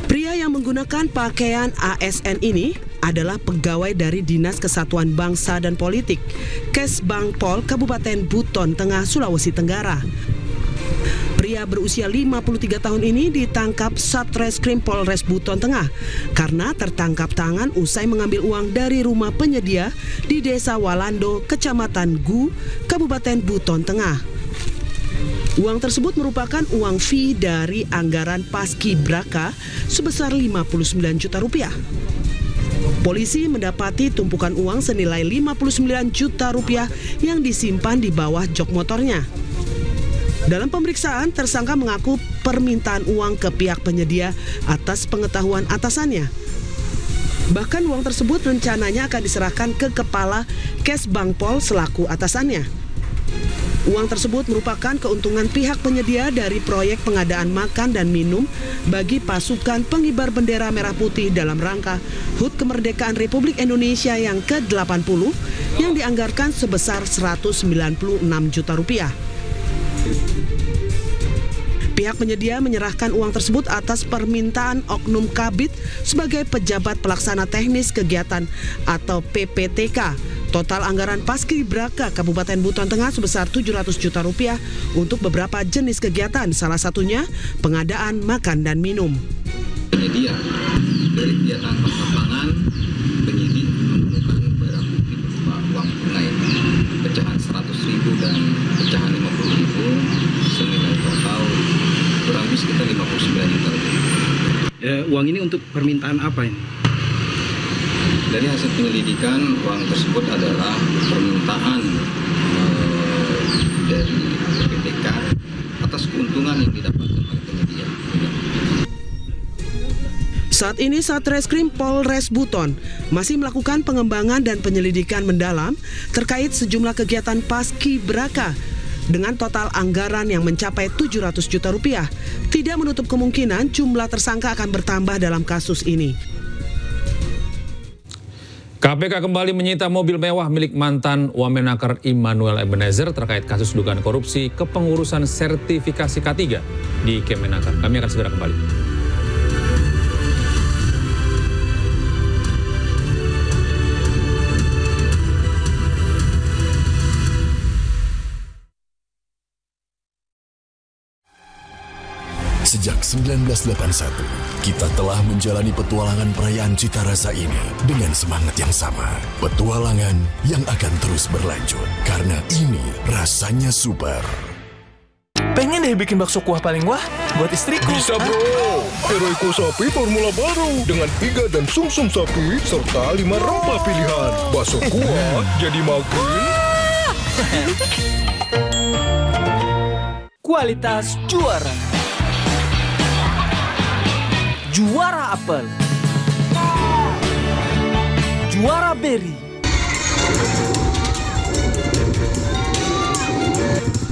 Pria yang menggunakan pakaian ASN ini adalah pegawai dari Dinas Kesatuan Bangsa dan Politik, Kesbangpol Kabupaten Buton Tengah, Sulawesi Tenggara. Pria berusia 53 tahun ini ditangkap Satreskrim Polres Buton Tengah karena tertangkap tangan usai mengambil uang dari rumah penyedia di Desa Walando, Kecamatan Gu, Kabupaten Buton Tengah. Uang tersebut merupakan uang fee dari anggaran Paskibraka sebesar 59 juta rupiah. Polisi mendapati tumpukan uang senilai 59 juta rupiah yang disimpan di bawah jok motornya. Dalam pemeriksaan, tersangka mengaku permintaan uang ke pihak penyedia atas pengetahuan atasannya. Bahkan uang tersebut rencananya akan diserahkan ke Kepala Kesbangpol selaku atasannya. Uang tersebut merupakan keuntungan pihak penyedia dari proyek pengadaan makan dan minum bagi pasukan pengibar bendera merah putih dalam rangka HUT Kemerdekaan Republik Indonesia yang ke-80 yang dianggarkan sebesar 196 juta rupiah. Pihak penyedia menyerahkan uang tersebut atas permintaan Oknum Kabid sebagai pejabat pelaksana teknis kegiatan atau PPTK. Total anggaran Paskibraka Kabupaten Buton Tengah sebesar 700 juta rupiah untuk beberapa jenis kegiatan, salah satunya pengadaan makan dan minum. Penyedia dari kegiatan pasar pangan, penyidik menemukan barang bukti berupa uang tunai pecahan 100.000 dan pecahan 50.000 senilai total kurang lebih sekitar 59 juta rupiah. Uang ini untuk permintaan apa ini? Dari hasil penyelidikan, uang tersebut adalah permintaan dari PPTK atas keuntungan yang didapatkan oleh penyedia. Saat ini Satreskrim Polres Buton masih melakukan pengembangan dan penyelidikan mendalam terkait sejumlah kegiatan Paskibraka dengan total anggaran yang mencapai 700 juta rupiah. Tidak menutup kemungkinan jumlah tersangka akan bertambah dalam kasus ini. KPK kembali menyita mobil mewah milik mantan Wamenaker Immanuel Ebenezer terkait kasus dugaan korupsi kepengurusan sertifikasi K3 di Kemenaker. Kami akan segera kembali. Sejak 1981, kita telah menjalani petualangan perayaan cita rasa ini dengan semangat yang sama. Petualangan yang akan terus berlanjut, karena ini rasanya super. Pengen deh bikin bakso kuah paling wah buat istriku. Bisa bro, Heroico Sapi formula baru dengan iga dan sumsum sapi serta 5 rempah pilihan. Bakso kuah jadi makin kualitas juara. Juara apel, juara beri.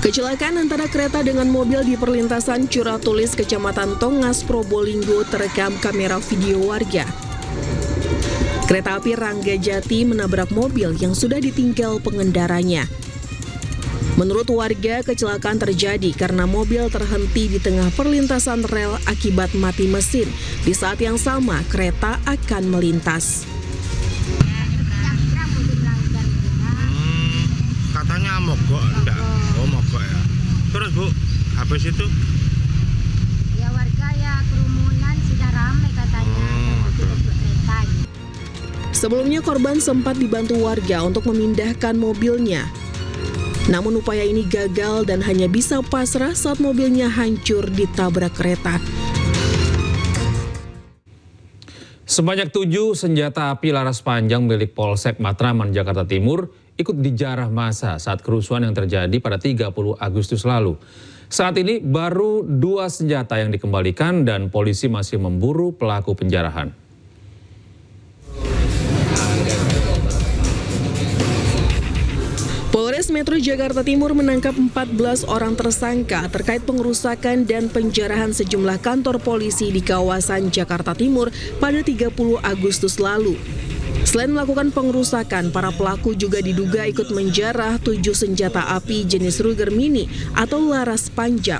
Kecelakaan antara kereta dengan mobil di perlintasan Curatulis, Kecamatan Tongas, Probolinggo terekam kamera video warga. Kereta api Ranggajati menabrak mobil yang sudah ditinggal pengendaranya. Menurut warga, kecelakaan terjadi karena mobil terhenti di tengah perlintasan rel akibat mati mesin. Di saat yang sama, kereta akan melintas. Katanya mogok, enggak? Oh, mogok ya. Terus Bu, habis itu? Ya warga ya kerumunan sudah ramai katanya. Kereta. Sebelumnya korban sempat dibantu warga untuk memindahkan mobilnya. Namun upaya ini gagal dan hanya bisa pasrah saat mobilnya hancur ditabrak kereta. Sebanyak 7 senjata api laras panjang milik Polsek Matraman, Jakarta Timur ikut dijarah massa saat kerusuhan yang terjadi pada 30 Agustus lalu. Saat ini baru 2 senjata yang dikembalikan dan polisi masih memburu pelaku penjarahan. Polres Metro Jakarta Timur menangkap 14 orang tersangka terkait pengerusakan dan penjarahan sejumlah kantor polisi di kawasan Jakarta Timur pada 30 Agustus lalu. Selain melakukan pengerusakan, para pelaku juga diduga ikut menjarah 7 senjata api jenis Ruger Mini atau laras panjang.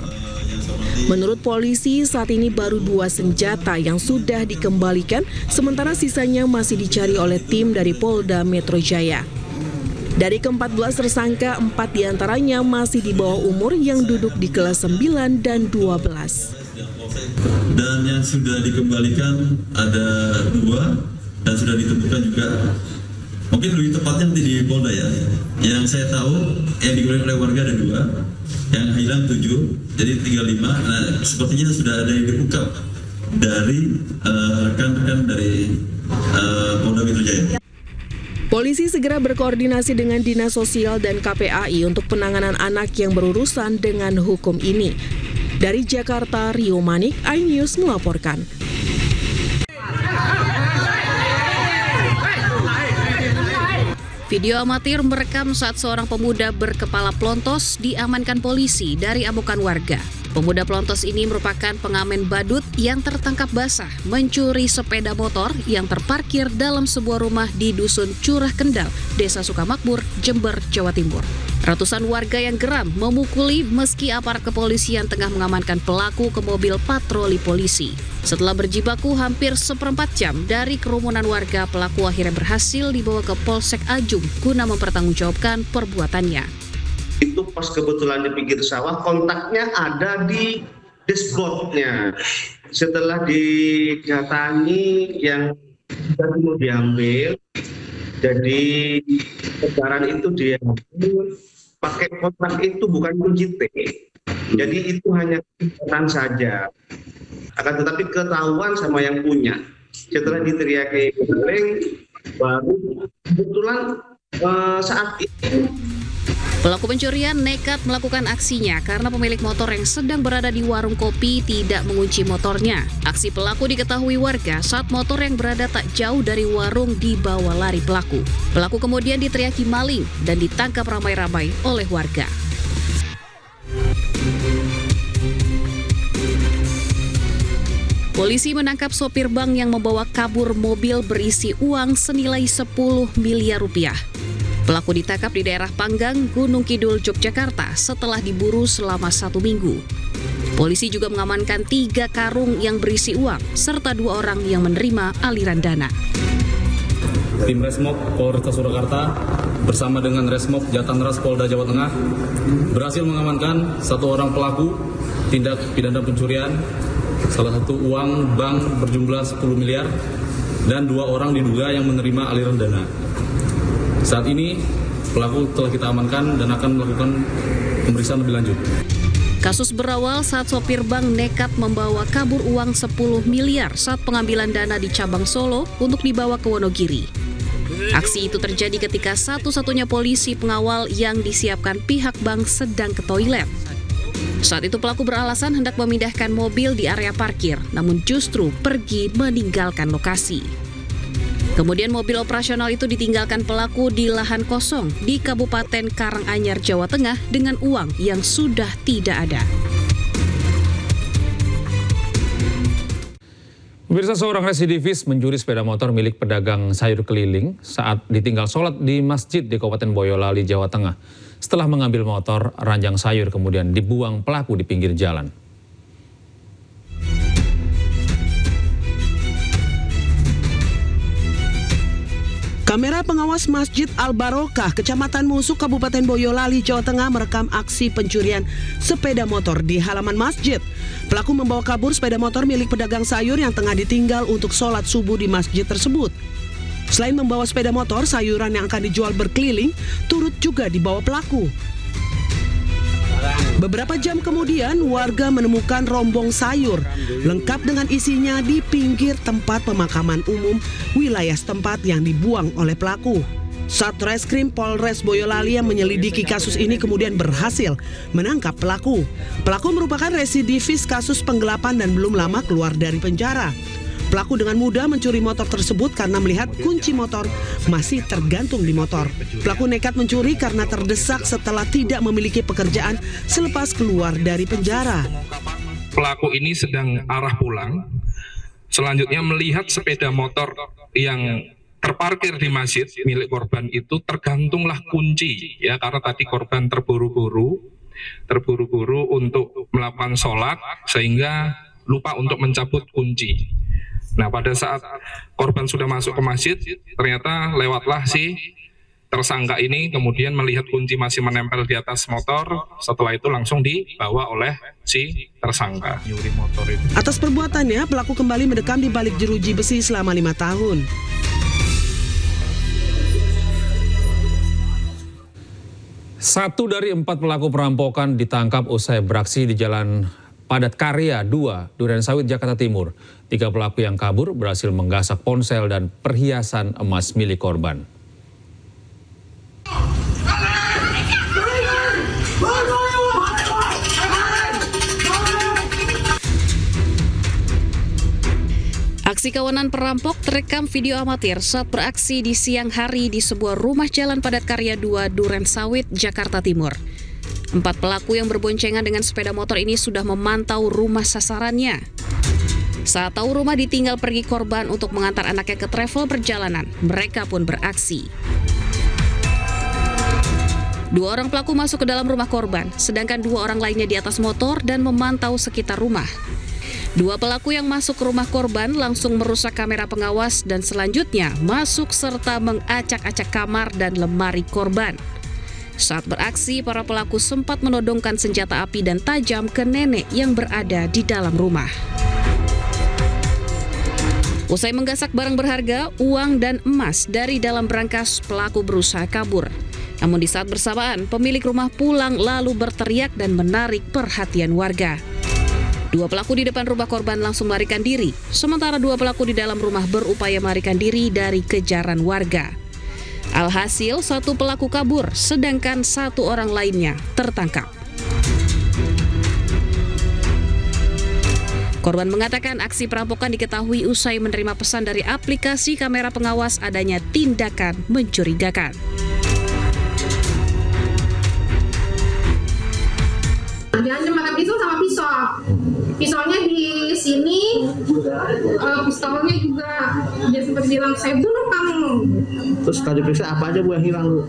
Menurut polisi, saat ini baru 2 senjata yang sudah dikembalikan, sementara sisanya masih dicari oleh tim dari Polda Metro Jaya. Dari ke-14 tersangka, 4 diantaranya masih di bawah umur yang duduk di kelas 9 dan 12. Dan yang sudah dikembalikan ada 2 dan sudah ditemukan juga, mungkin lebih tepatnya nanti di Polda ya. Yang saya tahu yang digunakan oleh warga ada 2, yang hilang 7, jadi tinggal 5. Nah, sepertinya sudah ada yang diungkap dari rekan-rekan dari Polda Metro Jaya. Polisi segera berkoordinasi dengan Dinas Sosial dan KPAI untuk penanganan anak yang berurusan dengan hukum ini. Dari Jakarta, Rio Manik, iNews melaporkan. Video amatir merekam saat seorang pemuda berkepala pelontos diamankan polisi dari amukan warga. Pemuda pelontos ini merupakan pengamen badut yang tertangkap basah mencuri sepeda motor yang terparkir dalam sebuah rumah di Dusun Curah Kendal, Desa Sukamakmur, Jember, Jawa Timur. Ratusan warga yang geram memukuli meski aparat kepolisian tengah mengamankan pelaku ke mobil patroli polisi. Setelah berjibaku hampir seperempat jam dari kerumunan warga, pelaku akhirnya berhasil dibawa ke Polsek Ajung guna mempertanggungjawabkan perbuatannya. Itu pas kebetulan di pinggir sawah, kontaknya ada di dashboardnya. Setelah didatangi yang mau diambil, jadi lebaran itu diambil pakai kontak itu bukan kunci T. Jadi itu hanya kebetulan saja. Akan tetapi ketahuan sama yang punya. Setelah diteriaki maling, baru kebetulan saat itu pelaku pencurian nekat melakukan aksinya karena pemilik motor yang sedang berada di warung kopi tidak mengunci motornya. Aksi pelaku diketahui warga saat motor yang berada tak jauh dari warung dibawa lari pelaku. Pelaku kemudian diteriaki maling dan ditangkap ramai-ramai oleh warga. Polisi menangkap sopir bank yang membawa kabur mobil berisi uang senilai 10 miliar rupiah. Pelaku ditangkap di daerah Panggang, Gunung Kidul, Yogyakarta setelah diburu selama 1 minggu. Polisi juga mengamankan 3 karung yang berisi uang, serta 2 orang yang menerima aliran dana. Tim Resmob Polres Surakarta bersama dengan Resmob Jatanras Polda Jawa Tengah berhasil mengamankan 1 orang pelaku tindak pidana pencurian, salah satu uang bank berjumlah 10 miliar, dan 2 orang diduga yang menerima aliran dana. Saat ini pelaku telah kita amankan dan akan melakukan pemeriksaan lebih lanjut. Kasus berawal saat sopir bank nekat membawa kabur uang 10 miliar saat pengambilan dana di cabang Solo untuk dibawa ke Wonogiri. Aksi itu terjadi ketika satu-satunya polisi pengawal yang disiapkan pihak bank sedang ke toilet. Saat itu pelaku beralasan hendak memindahkan mobil di area parkir, namun justru pergi meninggalkan lokasi. Kemudian mobil operasional itu ditinggalkan pelaku di lahan kosong di Kabupaten Karanganyar, Jawa Tengah dengan uang yang sudah tidak ada. Pemirsa, seorang residivis mencuri sepeda motor milik pedagang sayur keliling saat ditinggal sholat di masjid di Kabupaten Boyolali, Jawa Tengah. Setelah mengambil motor, ranjang sayur kemudian dibuang pelaku di pinggir jalan. Kamera pengawas Masjid Al-Barokah, Kecamatan Musuk, Kabupaten Boyolali, Jawa Tengah merekam aksi pencurian sepeda motor di halaman masjid. Pelaku membawa kabur sepeda motor milik pedagang sayur yang tengah ditinggal untuk sholat subuh di masjid tersebut. Selain membawa sepeda motor, sayuran yang akan dijual berkeliling turut juga dibawa pelaku. Beberapa jam kemudian, warga menemukan rombong sayur lengkap dengan isinya di pinggir tempat pemakaman umum wilayah setempat yang dibuang oleh pelaku. Satreskrim Polres Boyolali yang menyelidiki kasus ini kemudian berhasil menangkap pelaku. Pelaku merupakan residivis kasus penggelapan dan belum lama keluar dari penjara. Pelaku dengan mudah mencuri motor tersebut karena melihat kunci motor masih tergantung di motor. Pelaku nekat mencuri karena terdesak setelah tidak memiliki pekerjaan selepas keluar dari penjara. Pelaku ini sedang arah pulang, selanjutnya melihat sepeda motor yang terparkir di masjid milik korban itu tergantunglah kunci ya, karena tadi korban terburu-buru untuk melakukan sholat sehingga lupa untuk mencabut kunci. Nah, pada saat korban sudah masuk ke masjid, ternyata lewatlah si tersangka ini, kemudian melihat kunci masih menempel di atas motor, setelah itu langsung dibawa oleh si tersangka. Nyuri motor itu. Atas perbuatannya, pelaku kembali mendekam di balik jeruji besi selama 5 tahun. Satu dari 4 pelaku perampokan ditangkap usai beraksi di Jalan Padat Karya 2, Durensawit, Jakarta Timur. 3 pelaku yang kabur berhasil menggasak ponsel dan perhiasan emas milik korban. Aksi kawanan perampok terekam video amatir saat beraksi di siang hari di sebuah rumah Jalan Padat Karya 2, Durensawit, Jakarta Timur. 4 pelaku yang berboncengan dengan sepeda motor ini sudah memantau rumah sasarannya. Saat tahu rumah ditinggal pergi korban untuk mengantar anaknya ke travel perjalanan, mereka pun beraksi. 2 orang pelaku masuk ke dalam rumah korban, sedangkan 2 orang lainnya di atas motor dan memantau sekitar rumah. 2 pelaku yang masuk ke rumah korban langsung merusak kamera pengawas dan selanjutnya masuk serta mengacak-acak kamar dan lemari korban. Saat beraksi, para pelaku sempat menodongkan senjata api dan tajam ke nenek yang berada di dalam rumah. Usai menggasak barang berharga, uang dan emas dari dalam brankas, pelaku berusaha kabur. Namun di saat bersamaan, pemilik rumah pulang lalu berteriak dan menarik perhatian warga. 2 pelaku di depan rumah korban langsung melarikan diri, sementara 2 pelaku di dalam rumah berupaya melarikan diri dari kejaran warga. Alhasil 1 pelaku kabur, sedangkan 1 orang lainnya tertangkap. Korban mengatakan aksi perampokan diketahui usai menerima pesan dari aplikasi kamera pengawas adanya tindakan mencurigakan. Diancam pakai pisau sama pisau. Pisaunya di sini, pistolnya juga dia sempat bilang saya bunuh kamu. Terus tadi periksa apa aja Bu yang hilang Bu?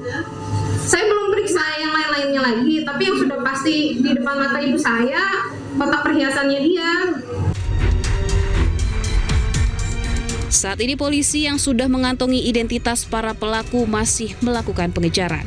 Saya belum periksa yang lain-lainnya lagi, tapi yang sudah pasti di depan mata ibu saya kotak perhiasannya dia. Saat ini polisi yang sudah mengantongi identitas para pelaku masih melakukan pengejaran.